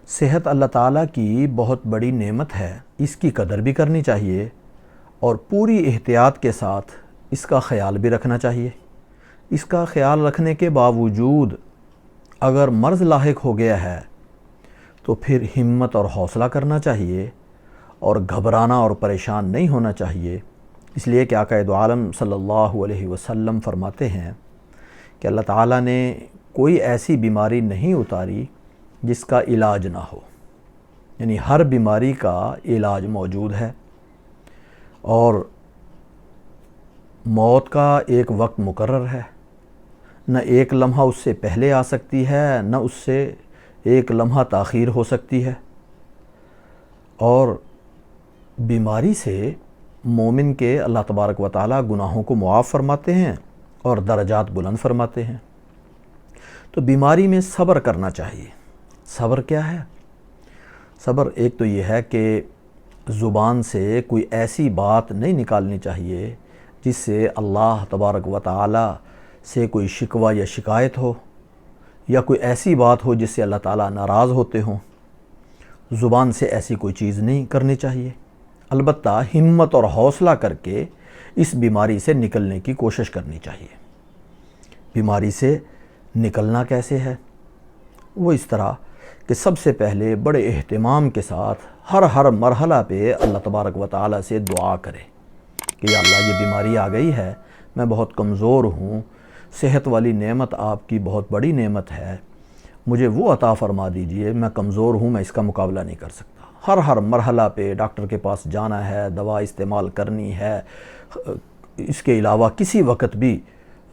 صحت اللہ تعالیٰ کی بہت بڑی نعمت ہے، اس کی قدر بھی کرنی چاہیے اور پوری احتیاط کے ساتھ اس کا خیال بھی رکھنا چاہیے۔ اس کا خیال رکھنے کے باوجود اگر مرض لاحق ہو گیا ہے تو پھر ہمت اور حوصلہ کرنا چاہیے اور گھبرانا اور پریشان نہیں ہونا چاہیے، اس لیے کہ آقا دو عالم صلی اللہ علیہ وسلم فرماتے ہیں کہ اللہ تعالیٰ نے کوئی ایسی بیماری نہیں اتاری جس کا علاج نہ ہو، یعنی ہر بیماری کا علاج موجود ہے اور موت کا ایک وقت مقرر ہے، نہ ایک لمحہ اس سے پہلے آ سکتی ہے نہ اس سے ایک لمحہ تاخیر ہو سکتی ہے۔ اور بیماری سے مومن کے اللہ تبارک و تعالیٰ گناہوں کو معاف فرماتے ہیں اور درجات بلند فرماتے ہیں۔ تو بیماری میں صبر کرنا چاہیے۔ صبر کیا ہے؟ صبر ایک تو یہ ہے کہ زبان سے کوئی ایسی بات نہیں نکالنی چاہیے جس سے اللہ تبارک و تعالیٰ سے کوئی شکوہ یا شکایت ہو، یا کوئی ایسی بات ہو جس سے اللہ تعالیٰ ناراض ہوتے ہوں۔ زبان سے ایسی کوئی چیز نہیں کرنی چاہیے، البتہ ہمت اور حوصلہ کر کے اس بیماری سے نکلنے کی کوشش کرنی چاہیے۔ بیماری سے نکلنا کیسے ہے؟ وہ اس طرح کہ سب سے پہلے بڑے اہتمام کے ساتھ ہر مرحلہ پہ اللہ تبارک و تعالیٰ سے دعا کرے کہ یا اللہ یہ بیماری آ گئی ہے، میں بہت کمزور ہوں، صحت والی نعمت آپ کی بہت بڑی نعمت ہے، مجھے وہ عطا فرما دیجئے، میں کمزور ہوں، میں اس کا مقابلہ نہیں کر سکتا۔ ہر مرحلہ پہ ڈاکٹر کے پاس جانا ہے، دوا استعمال کرنی ہے۔ اس کے علاوہ کسی وقت بھی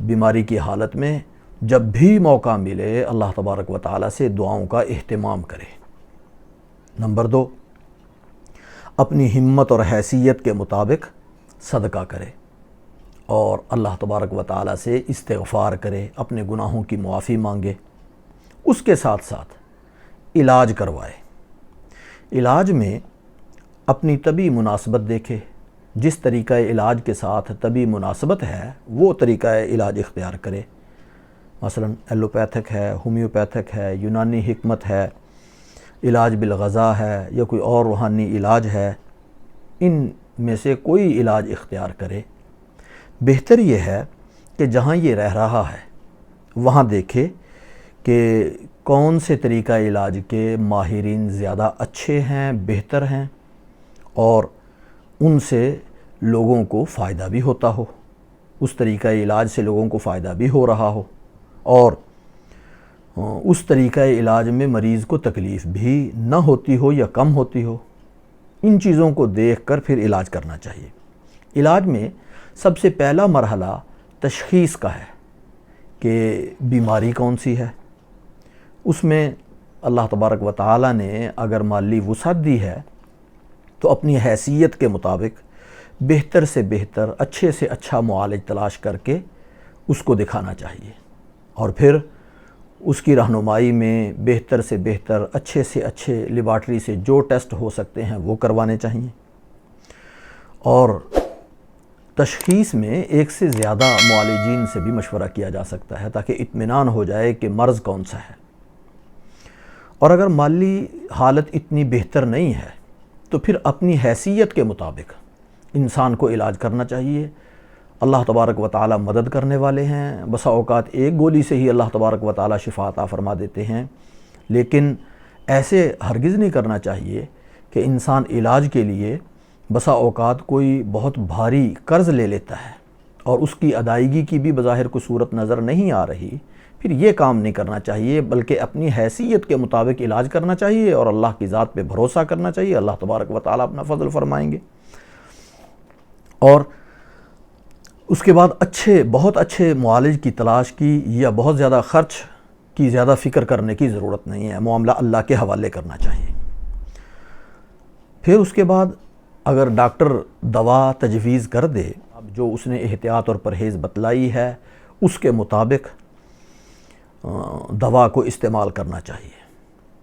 بیماری کی حالت میں جب بھی موقع ملے اللہ تبارک و تعالیٰ سے دعاؤں کا اہتمام کرے۔ نمبر 2، اپنی ہمت اور حیثیت کے مطابق صدقہ کرے اور اللہ تبارک و تعالیٰ سے استغفار کرے، اپنے گناہوں کی معافی مانگے۔ اس کے ساتھ ساتھ علاج کروائے۔ علاج میں اپنی طبی مناسبت دیکھے، جس طریقہ علاج کے ساتھ طبی مناسبت ہے وہ طریقہ علاج اختیار کرے۔ مثلا ایلوپیتھک ہے، ہومیوپیتھک ہے، یونانی حکمت ہے، علاج بالغذا ہے، یا کوئی اور روحانی علاج ہے، ان میں سے کوئی علاج اختیار کرے۔ بہتر یہ ہے کہ جہاں یہ رہ رہا ہے وہاں دیکھے کہ کون سے طریقہ علاج کے ماہرین زیادہ اچھے ہیں، بہتر ہیں، اور ان سے لوگوں کو فائدہ بھی ہوتا ہو، اس طریقہ علاج سے لوگوں کو فائدہ بھی ہو رہا ہو، اور اس طریقہ علاج میں مریض کو تکلیف بھی نہ ہوتی ہو یا کم ہوتی ہو۔ ان چیزوں کو دیکھ کر پھر علاج کرنا چاہیے۔ علاج میں سب سے پہلا مرحلہ تشخیص کا ہے کہ بیماری کون سی ہے۔ اس میں اللہ تبارک و تعالیٰ نے اگر مالی وسعت دی ہے تو اپنی حیثیت کے مطابق بہتر سے بہتر، اچھے سے اچھا معالج تلاش کر کے اس کو دکھانا چاہیے، اور پھر اس کی رہنمائی میں بہتر سے بہتر، اچھے سے اچھے لیبارٹری سے جو ٹیسٹ ہو سکتے ہیں وہ کروانے چاہیے۔ اور تشخیص میں ایک سے زیادہ معالجین سے بھی مشورہ کیا جا سکتا ہے تاکہ اطمینان ہو جائے کہ مرض کون سا ہے۔ اور اگر مالی حالت اتنی بہتر نہیں ہے تو پھر اپنی حیثیت کے مطابق انسان کو علاج کرنا چاہیے۔ اللہ تبارک و تعالیٰ مدد کرنے والے ہیں، بسا اوقات ایک گولی سے ہی اللہ تبارک و تعالیٰ شفا عطا فرما دیتے ہیں، لیکن ایسے ہرگز نہیں کرنا چاہیے کہ انسان علاج کے لیے بسا اوقات کوئی بہت بھاری قرض لے لیتا ہے اور اس کی ادائیگی کی بھی بظاہر کوئی صورت نظر نہیں آ رہی، پھر یہ کام نہیں کرنا چاہیے، بلکہ اپنی حیثیت کے مطابق علاج کرنا چاہیے اور اللہ کی ذات پہ بھروسہ کرنا چاہیے۔ اللہ تبارک و تعالیٰ اپنا فضل فرمائیں گے۔ اور اس کے بعد بہت اچھے معالج کی تلاش کی یا بہت زیادہ خرچ کی زیادہ فکر کرنے کی ضرورت نہیں ہے، معاملہ اللہ کے حوالے کرنا چاہیے۔ پھر اس کے بعد اگر ڈاکٹر دوا تجویز کر دے، جو اس نے احتیاط اور پرہیز بتلائی ہے اس کے مطابق دوا کو استعمال کرنا چاہیے،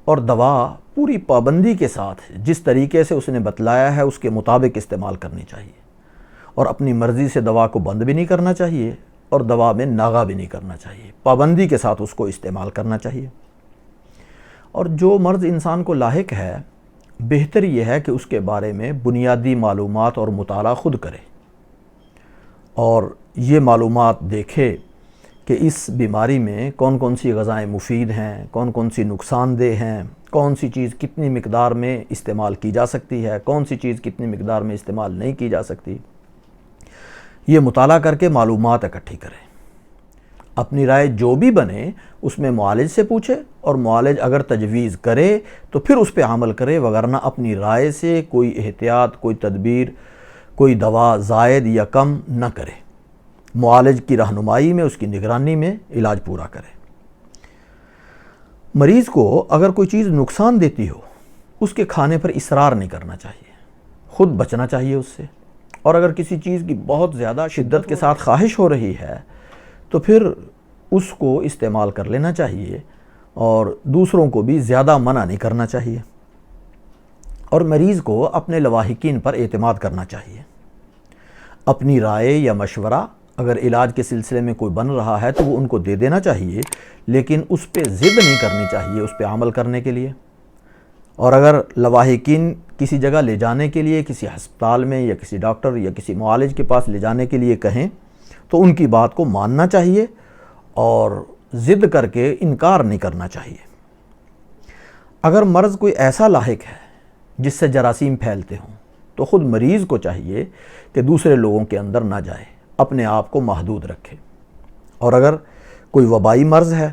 اور دوا پوری پابندی کے ساتھ جس طریقے سے اس نے بتلایا ہے اس کے مطابق استعمال کرنی چاہیے، اور اپنی مرضی سے دوا کو بند بھی نہیں کرنا چاہیے اور دوا میں ناغہ بھی نہیں کرنا چاہیے، پابندی کے ساتھ اس کو استعمال کرنا چاہیے۔ اور جو مرض انسان کو لاحق ہے بہتر یہ ہے کہ اس کے بارے میں بنیادی معلومات اور مطالعہ خود کرے اور یہ معلومات دیکھے کہ اس بیماری میں کون کون سی غذائیں مفید ہیں، کون کون سی نقصان دہ ہیں، کون سی چیز کتنی مقدار میں استعمال کی جا سکتی ہے، کون سی چیز کتنی مقدار میں استعمال نہیں کی جا سکتی۔ یہ مطالعہ کر کے معلومات اکٹھی کرے، اپنی رائے جو بھی بنے اس میں معالج سے پوچھے، اور معالج اگر تجویز کرے تو پھر اس پہ عمل کرے، وگرنہ اپنی رائے سے کوئی احتیاط، کوئی تدبیر، کوئی دوا زائد یا کم نہ کرے۔ معالج کی رہنمائی میں، اس کی نگرانی میں علاج پورا کرے۔ مریض کو اگر کوئی چیز نقصان دیتی ہو اس کے کھانے پر اصرار نہیں کرنا چاہیے، خود بچنا چاہیے اس سے، اور اگر کسی چیز کی بہت زیادہ شدت کے ساتھ خواہش ہو رہی ہے تو پھر اس کو استعمال کر لینا چاہیے، اور دوسروں کو بھی زیادہ منع نہیں کرنا چاہیے، اور مریض کو اپنے لواحقین پر اعتماد کرنا چاہیے۔ اپنی رائے یا مشورہ اگر علاج کے سلسلے میں کوئی بن رہا ہے تو وہ ان کو دے دینا چاہیے، لیکن اس پہ ضد نہیں کرنی چاہیے اس پہ عمل کرنے کے لیے۔ اور اگر لواحقین کسی جگہ لے جانے کے لیے، کسی ہسپتال میں یا کسی ڈاکٹر یا کسی معالج کے پاس لے جانے کے لیے کہیں تو ان کی بات کو ماننا چاہیے اور ضد کر کے انکار نہیں کرنا چاہیے۔ اگر مرض کوئی ایسا لاحق ہے جس سے جراثیم پھیلتے ہوں تو خود مریض کو چاہیے کہ دوسرے لوگوں کے اندر نہ جائے، اپنے آپ کو محدود رکھے۔ اور اگر کوئی وبائی مرض ہے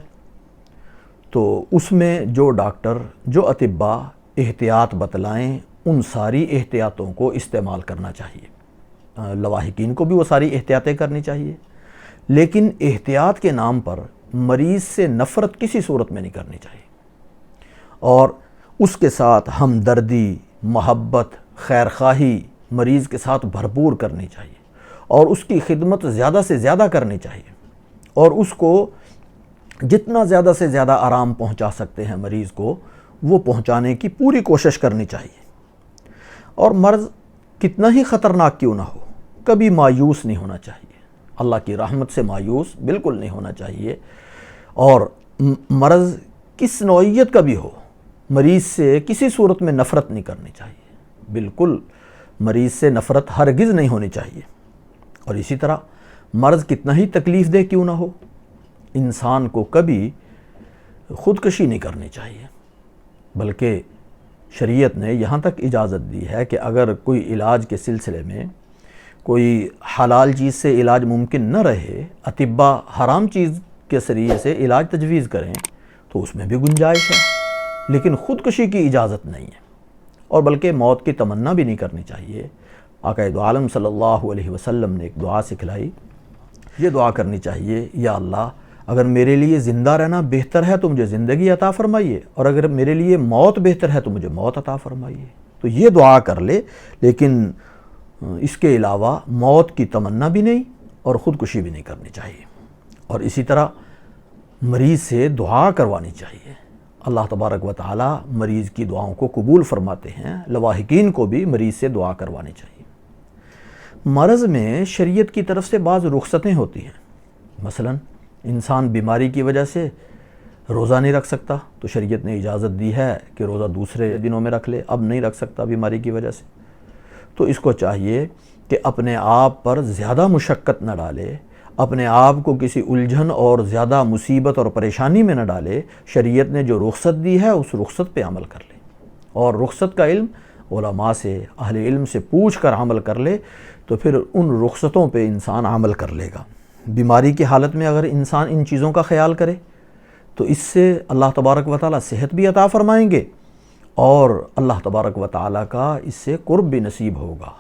تو اس میں جو ڈاکٹر، جو اطباء احتیاط بتلائیں ان ساری احتیاطوں کو استعمال کرنا چاہیے۔ لواحقین کو بھی وہ ساری احتیاطیں کرنی چاہیے، لیکن احتیاط کے نام پر مریض سے نفرت کسی صورت میں نہیں کرنی چاہیے، اور اس کے ساتھ ہمدردی، محبت، خیرخواہی مریض کے ساتھ بھرپور کرنی چاہیے، اور اس کی خدمت زیادہ سے زیادہ کرنی چاہیے، اور اس کو جتنا زیادہ سے زیادہ آرام پہنچا سکتے ہیں مریض کو وہ پہنچانے کی پوری کوشش کرنی چاہیے۔ اور مرض کتنا ہی خطرناک کیوں نہ ہو کبھی مایوس نہیں ہونا چاہیے، اللہ کی رحمت سے مایوس بالکل نہیں ہونا چاہیے، اور مرض کس نوعیت کا بھی ہو مریض سے کسی صورت میں نفرت نہیں کرنی چاہیے، بالکل مریض سے نفرت ہرگز نہیں ہونی چاہیے۔ اور اسی طرح مرض کتنا ہی تکلیف دہ کیوں نہ ہو انسان کو کبھی خودکشی نہیں کرنی چاہیے، بلکہ شریعت نے یہاں تک اجازت دی ہے کہ اگر کوئی علاج کے سلسلے میں کوئی حلال چیز سے علاج ممکن نہ رہے، اطباء حرام چیز کے ذریعے سے علاج تجویز کریں تو اس میں بھی گنجائش ہے، لیکن خودکشی کی اجازت نہیں ہے، اور بلکہ موت کی تمنا بھی نہیں کرنی چاہیے۔ آقا دو عالم صلی اللہ علیہ وسلم نے ایک دعا سکھلائی، یہ دعا کرنی چاہیے، یا اللہ اگر میرے لیے زندہ رہنا بہتر ہے تو مجھے زندگی عطا فرمائیے، اور اگر میرے لیے موت بہتر ہے تو مجھے موت عطا فرمائیے۔ تو یہ دعا کر لے، لیکن اس کے علاوہ موت کی تمنا بھی نہیں اور خودکشی بھی نہیں کرنی چاہیے۔ اور اسی طرح مریض سے دعا کروانی چاہیے، اللہ تبارک و تعالی مریض کی دعاؤں کو قبول فرماتے ہیں، لواحقین کو بھی مریض سے دعا کروانی چاہیے۔ مرض میں شریعت کی طرف سے بعض رخصتیں ہوتی ہیں، مثلا انسان بیماری کی وجہ سے روزہ نہیں رکھ سکتا تو شریعت نے اجازت دی ہے کہ روزہ دوسرے دنوں میں رکھ لے، اب نہیں رکھ سکتا بیماری کی وجہ سے، تو اس کو چاہیے کہ اپنے آپ پر زیادہ مشقت نہ ڈالے، اپنے آپ کو کسی الجھن اور زیادہ مصیبت اور پریشانی میں نہ ڈالے، شریعت نے جو رخصت دی ہے اس رخصت پہ عمل کر لے، اور رخصت کا علم علماء سے، اہل علم سے پوچھ کر عمل کر لے تو پھر ان رخصتوں پہ انسان عمل کر لے گا۔ بیماری کی حالت میں اگر انسان ان چیزوں کا خیال کرے تو اس سے اللہ تبارک و تعالی صحت بھی عطا فرمائیں گے، اور اللہ تبارک و تعالی کا اس سے قرب بھی نصیب ہوگا۔